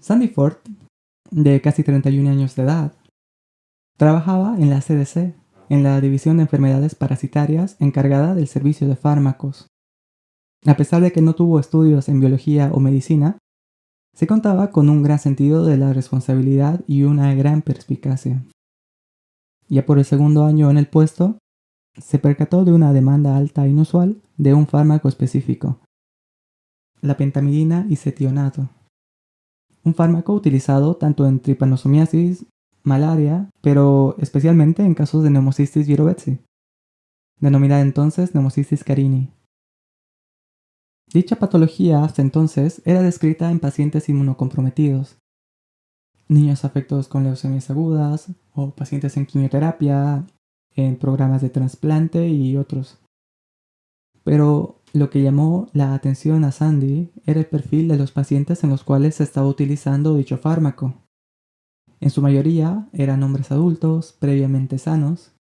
Sandy Ford, de casi 31 años de edad, trabajaba en la CDC, en la División de Enfermedades Parasitarias encargada del servicio de fármacos. A pesar de que no tuvo estudios en biología o medicina, se contaba con un gran sentido de la responsabilidad y una gran perspicacia. Ya por el segundo año en el puesto, se percató de una demanda alta e inusual de un fármaco específico, la pentamidina isethionato, un fármaco utilizado tanto en tripanosomiasis, malaria, pero especialmente en casos de Pneumocystis jirovecii, denominada entonces Pneumocystis carini. Dicha patología hasta entonces era descrita en pacientes inmunocomprometidos, niños afectados con leucemias agudas o pacientes en quimioterapia, en programas de trasplante y otros. Pero lo que llamó la atención a Sandy era el perfil de los pacientes en los cuales se estaba utilizando dicho fármaco. En su mayoría eran hombres adultos, previamente sanos,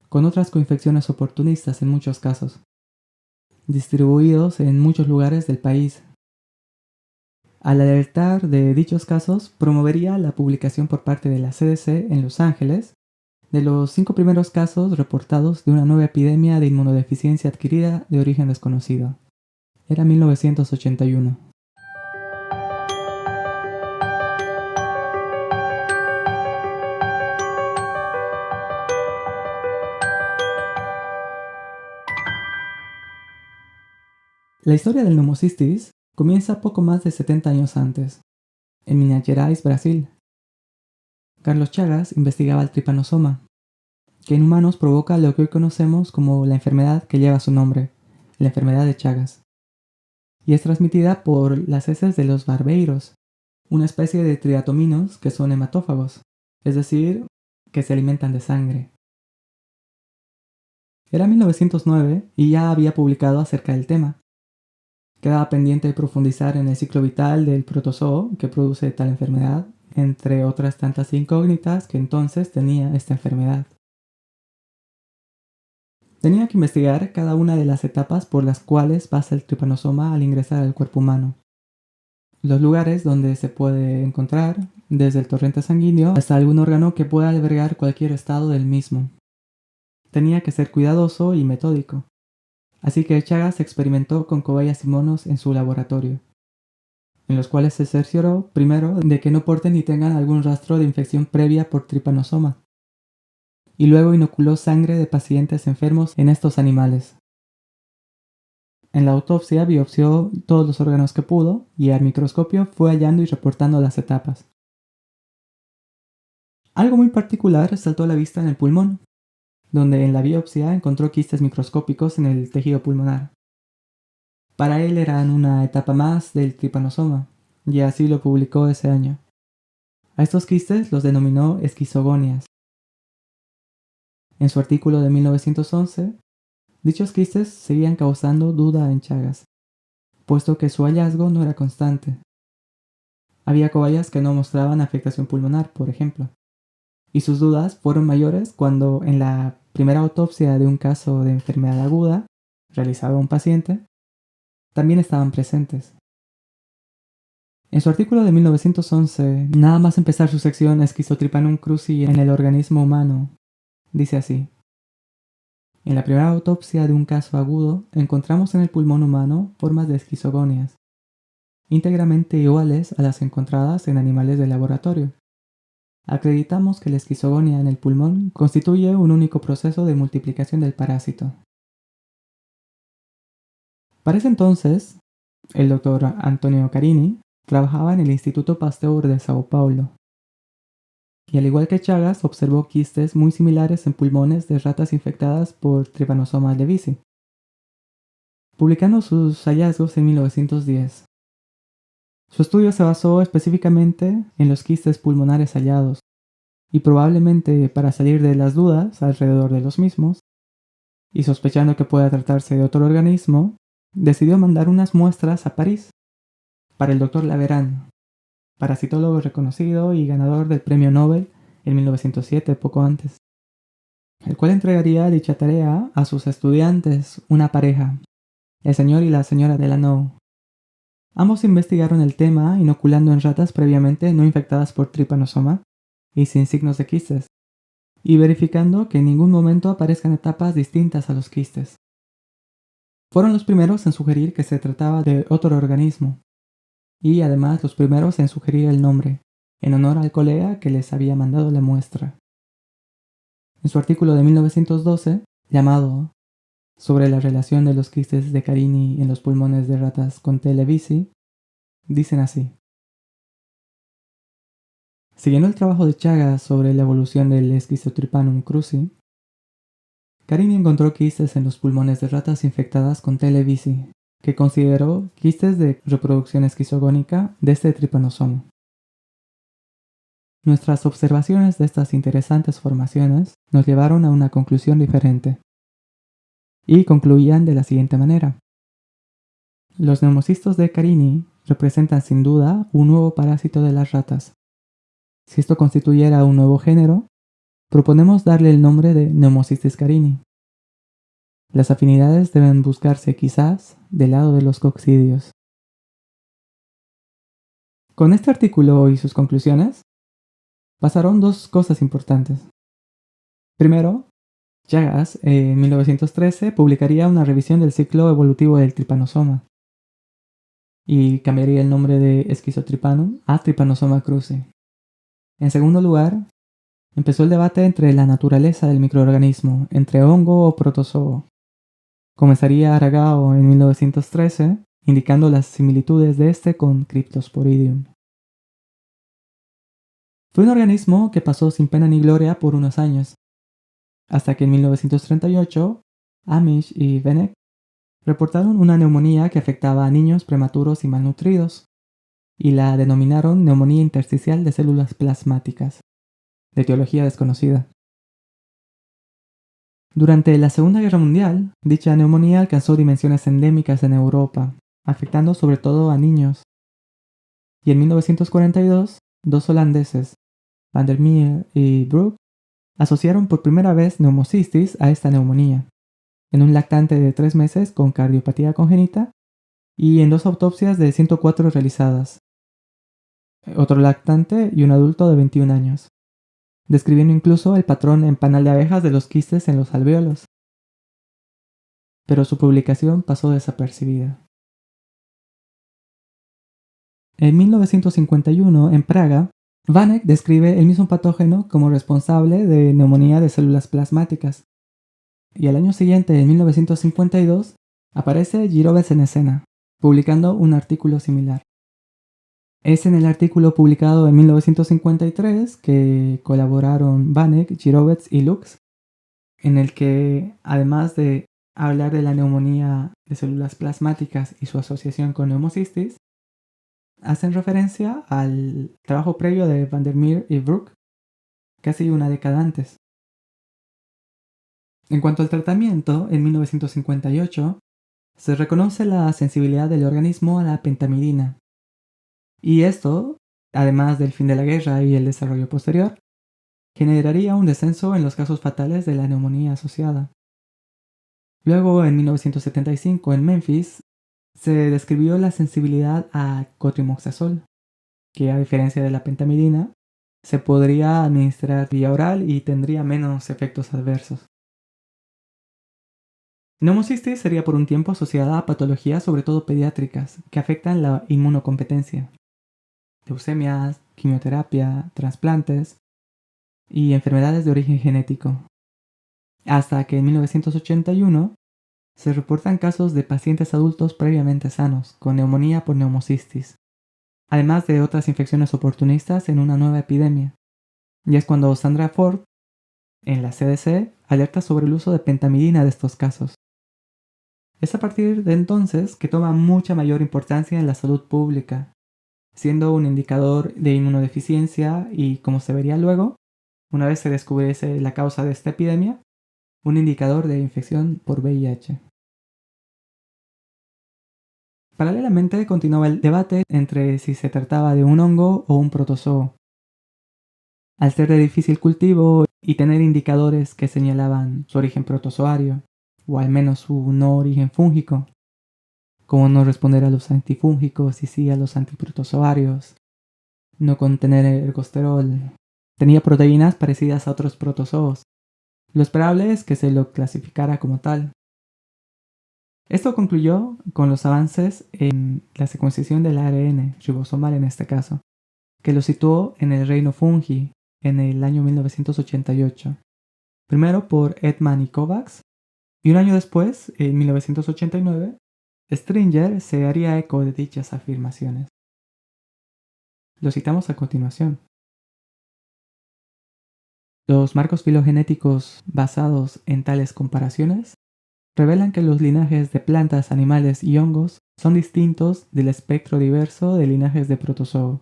con otras coinfecciones oportunistas en muchos casos, distribuidos en muchos lugares del país. Al alertar de dichos casos, promovería la publicación por parte de la CDC en Los Ángeles de los 5 primeros casos reportados de una nueva epidemia de inmunodeficiencia adquirida de origen desconocido. Era 1981. La historia del Pneumocystis comienza poco más de 70 años antes, en Minas Gerais, Brasil. Carlos Chagas investigaba el trypanosoma, que en humanos provoca lo que hoy conocemos como la enfermedad que lleva su nombre, la enfermedad de Chagas, y es transmitida por las heces de los barbeiros, una especie de triatominos que son hematófagos, es decir, que se alimentan de sangre. Era 1909 y ya había publicado acerca del tema. Quedaba pendiente de profundizar en el ciclo vital del protozoo que produce tal enfermedad, entre otras tantas incógnitas que entonces tenía esta enfermedad. Tenía que investigar cada una de las etapas por las cuales pasa el trypanosoma al ingresar al cuerpo humano, los lugares donde se puede encontrar, desde el torrente sanguíneo hasta algún órgano que pueda albergar cualquier estado del mismo. Tenía que ser cuidadoso y metódico, así que Chagas experimentó con cobayas y monos en su laboratorio, en los cuales se cercioró primero de que no porten ni tengan algún rastro de infección previa por trypanosoma, y luego inoculó sangre de pacientes enfermos en estos animales. En la autopsia biopsió todos los órganos que pudo y al microscopio fue hallando y reportando las etapas. Algo muy particular saltó a la vista en el pulmón, donde en la biopsia encontró quistes microscópicos en el tejido pulmonar. Para él eran una etapa más del trypanosoma, y así lo publicó ese año. A estos quistes los denominó esquizogonias. En su artículo de 1911, dichos quistes seguían causando duda en Chagas, puesto que su hallazgo no era constante. Había cobayas que no mostraban afectación pulmonar, por ejemplo, y sus dudas fueron mayores cuando en la primera autopsia de un caso de enfermedad aguda, realizada a un paciente, también estaban presentes. En su artículo de 1911, nada más empezar su sección Schizotrypanum cruzi en el organismo humano, dice así: en la primera autopsia de un caso agudo, encontramos en el pulmón humano formas de esquizogonias, íntegramente iguales a las encontradas en animales de laboratorio. Acreditamos que la esquizogonia en el pulmón constituye un único proceso de multiplicación del parásito. Para ese entonces, el doctor Antonio Carini trabajaba en el Instituto Pasteur de Sao Paulo, y al igual que Chagas observó quistes muy similares en pulmones de ratas infectadas por Trypanosoma levici, publicando sus hallazgos en 1910. Su estudio se basó específicamente en los quistes pulmonares hallados, y probablemente para salir de las dudas alrededor de los mismos, y sospechando que pueda tratarse de otro organismo, decidió mandar unas muestras a París para el Dr. Laveran, parasitólogo reconocido y ganador del premio Nobel en 1907, poco antes, el cual entregaría dicha tarea a sus estudiantes, una pareja, el señor y la señora Delano. Ambos investigaron el tema inoculando en ratas previamente no infectadas por Trypanosoma y sin signos de quistes, y verificando que en ningún momento aparezcan etapas distintas a los quistes. Fueron los primeros en sugerir que se trataba de otro organismo, y además los primeros en sugerir el nombre, en honor al colega que les había mandado la muestra. En su artículo de 1912, llamado Sobre la relación de los quistes de Carini en los pulmones de ratas con Televisi, dicen así: siguiendo el trabajo de Chagas sobre la evolución del Schizotrypanum cruzi, Carini encontró quistes en los pulmones de ratas infectadas con Televisi, que consideró quistes de reproducción esquizogónica de este tripanosoma. Nuestras observaciones de estas interesantes formaciones nos llevaron a una conclusión diferente, y concluían de la siguiente manera. Los neumocistos de Carini representan sin duda un nuevo parásito de las ratas. Si esto constituyera un nuevo género, proponemos darle el nombre de Pneumocystis carini. Las afinidades deben buscarse quizás del lado de los coccidios. Con este artículo y sus conclusiones, pasaron dos cosas importantes. Primero, Chagas en 1913 publicaría una revisión del ciclo evolutivo del Trypanosoma y cambiaría el nombre de Schizotrypanum a Trypanosoma cruzi. En segundo lugar, empezó el debate entre la naturaleza del microorganismo, entre hongo o protozoo. Comenzaría Aragao en 1913, indicando las similitudes de este con Cryptosporidium. Fue un organismo que pasó sin pena ni gloria por unos años, hasta que en 1938, Amish y Venek reportaron una neumonía que afectaba a niños prematuros y malnutridos, y la denominaron neumonía intersticial de células plasmáticas, de etiología desconocida. Durante la Segunda Guerra Mundial, dicha neumonía alcanzó dimensiones endémicas en Europa, afectando sobre todo a niños. Y en 1942, dos holandeses, Van der Meer y Broek, asociaron por primera vez neumocistis a esta neumonía, en un lactante de 3 meses con cardiopatía congénita y en 2 autopsias de 104 realizadas, otro lactante y un adulto de 21 años, describiendo incluso el patrón en panal de abejas de los quistes en los alvéolos. Pero su publicación pasó desapercibida. En 1951, en Praga, Vanek describe el mismo patógeno como responsable de neumonía de células plasmáticas. Y al año siguiente, en 1952, aparece Girovets en escena, publicando un artículo similar. Es en el artículo publicado en 1953 que colaboraron Vanek, Girovets y Lux, en el que, además de hablar de la neumonía de células plasmáticas y su asociación con neumocistis, hacen referencia al trabajo previo de Van der Meer y Broek, casi una década antes. En cuanto al tratamiento, en 1958 se reconoce la sensibilidad del organismo a la pentamidina. Y esto, además del fin de la guerra y el desarrollo posterior, generaría un descenso en los casos fatales de la neumonía asociada. Luego, en 1975, en Memphis, se describió la sensibilidad a cotrimoxazol, que a diferencia de la pentamidina, se podría administrar vía oral y tendría menos efectos adversos. Neumocistis sería por un tiempo asociada a patologías sobre todo pediátricas que afectan la inmunocompetencia, leucemias, quimioterapia, trasplantes y enfermedades de origen genético. Hasta que en 1981 se reportan casos de pacientes adultos previamente sanos con neumonía por neumocistis, además de otras infecciones oportunistas en una nueva epidemia. Y es cuando Sandra Ford, en la CDC, alerta sobre el uso de pentamidina de estos casos. Es a partir de entonces que toma mucha mayor importancia en la salud pública, siendo un indicador de inmunodeficiencia y, como se vería luego, una vez se descubriese la causa de esta epidemia, un indicador de infección por VIH. Paralelamente continuaba el debate entre si se trataba de un hongo o un protozoo. Al ser de difícil cultivo y tener indicadores que señalaban su origen protozoario, o al menos su no origen fúngico, como no responder a los antifúngicos y sí a los antiprotozoarios, no contener ergosterol, tenía proteínas parecidas a otros protozoos. Lo esperable es que se lo clasificara como tal. Esto concluyó con los avances en la secuenciación del ARN ribosomal en este caso, que lo situó en el reino fungi en el año 1988, primero por Edman y Kovacs, y un año después, en 1989, Stringer se haría eco de dichas afirmaciones. Lo citamos a continuación. Los marcos filogenéticos basados en tales comparaciones revelan que los linajes de plantas, animales y hongos son distintos del espectro diverso de linajes de protozoo.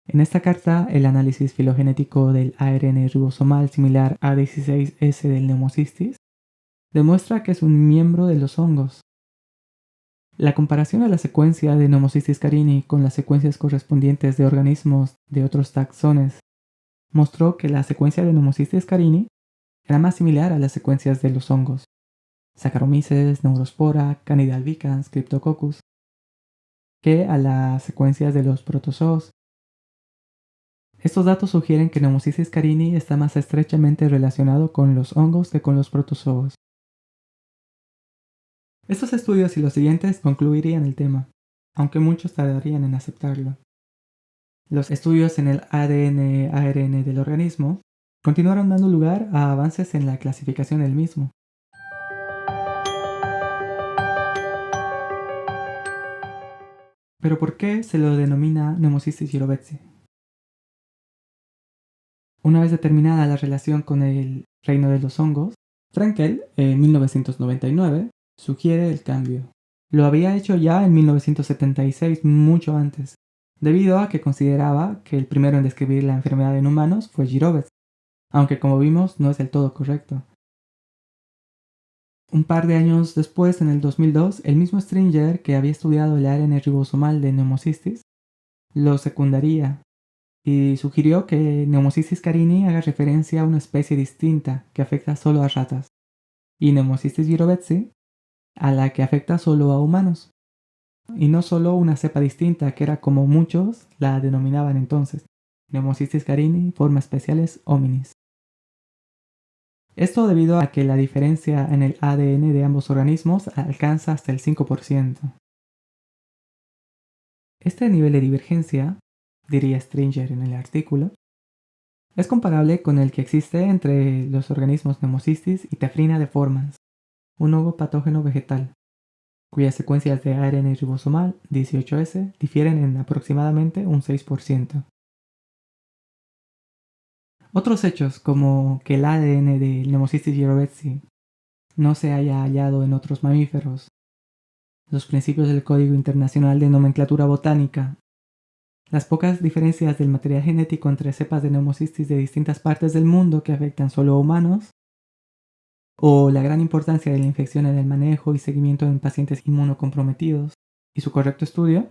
En esta carta, el análisis filogenético del ARN ribosomal similar A16S del Pneumocystis demuestra que es un miembro de los hongos. La comparación de la secuencia de Pneumocystis carini con las secuencias correspondientes de organismos de otros taxones mostró que la secuencia de Pneumocystis carini era más similar a las secuencias de los hongos, Saccharomyces, Neurospora, Candida albicans, Cryptococcus, que a las secuencias de los protozoos. Estos datos sugieren que Pneumocystis carini está más estrechamente relacionado con los hongos que con los protozoos. Estos estudios y los siguientes concluirían el tema, aunque muchos tardarían en aceptarlo. Los estudios en el ADN-ARN del organismo continuaron dando lugar a avances en la clasificación del mismo. ¿Pero por qué se lo denomina Pneumocystis jirovecii? Una vez determinada la relación con el reino de los hongos, Frenkel, en 1999, sugiere el cambio. Lo había hecho ya en 1976, mucho antes, debido a que consideraba que el primero en describir la enfermedad en humanos fue Girovec, aunque como vimos no es del todo correcto. Un par de años después, en el 2002, el mismo Stringer, que había estudiado el ARN ribosomal de Pneumocystis, lo secundaría y sugirió que Pneumocystis carini haga referencia a una especie distinta que afecta solo a ratas, y Pneumocystis jirovecii a la que afecta solo a humanos, y no solo una cepa distinta que era como muchos la denominaban entonces, Pneumocystis carini, forma especiales hominis. Esto debido a que la diferencia en el ADN de ambos organismos alcanza hasta el 5%. Este nivel de divergencia, diría Stringer en el artículo, es comparable con el que existe entre los organismos Pneumocystis y Tephrina deformans, un hongo patógeno vegetal, cuyas secuencias de ARN ribosomal 18S difieren en aproximadamente un 6%. Otros hechos, como que el ADN de Pneumocystis jirovecii no se haya hallado en otros mamíferos, los principios del Código Internacional de Nomenclatura Botánica, las pocas diferencias del material genético entre cepas de Pneumocystis de distintas partes del mundo que afectan solo a humanos, o la gran importancia de la infección en el manejo y seguimiento en pacientes inmunocomprometidos y su correcto estudio,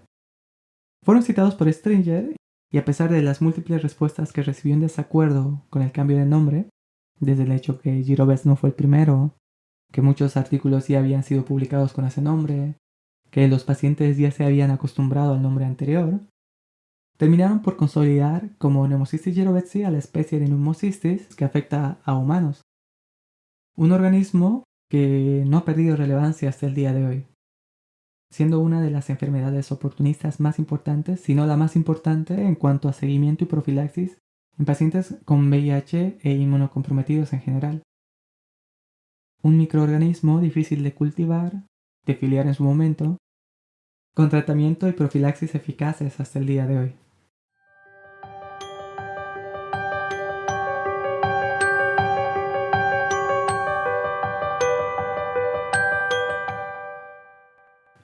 fueron citados por Stringer, y a pesar de las múltiples respuestas que recibió en desacuerdo con el cambio de nombre, desde el hecho que Girovec no fue el primero, que muchos artículos ya habían sido publicados con ese nombre, que los pacientes ya se habían acostumbrado al nombre anterior, terminaron por consolidar como Pneumocystis jirovecii a la especie de Pneumocystis que afecta a humanos, un organismo que no ha perdido relevancia hasta el día de hoy, siendo una de las enfermedades oportunistas más importantes, si no la más importante en cuanto a seguimiento y profilaxis en pacientes con VIH e inmunocomprometidos en general. Un microorganismo difícil de cultivar, de filiar en su momento, con tratamiento y profilaxis eficaces hasta el día de hoy.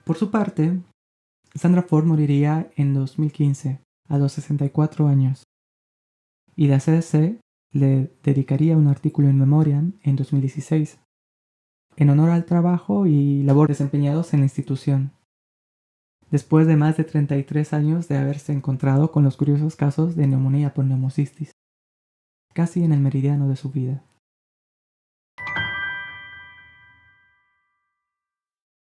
Por su parte, Sandra Ford moriría en 2015, a los 64 años, y la CDC le dedicaría un artículo in memoriam en 2016, en honor al trabajo y labor desempeñados en la institución, después de más de 33 años de haberse encontrado con los curiosos casos de neumonía por pneumocystis, casi en el meridiano de su vida.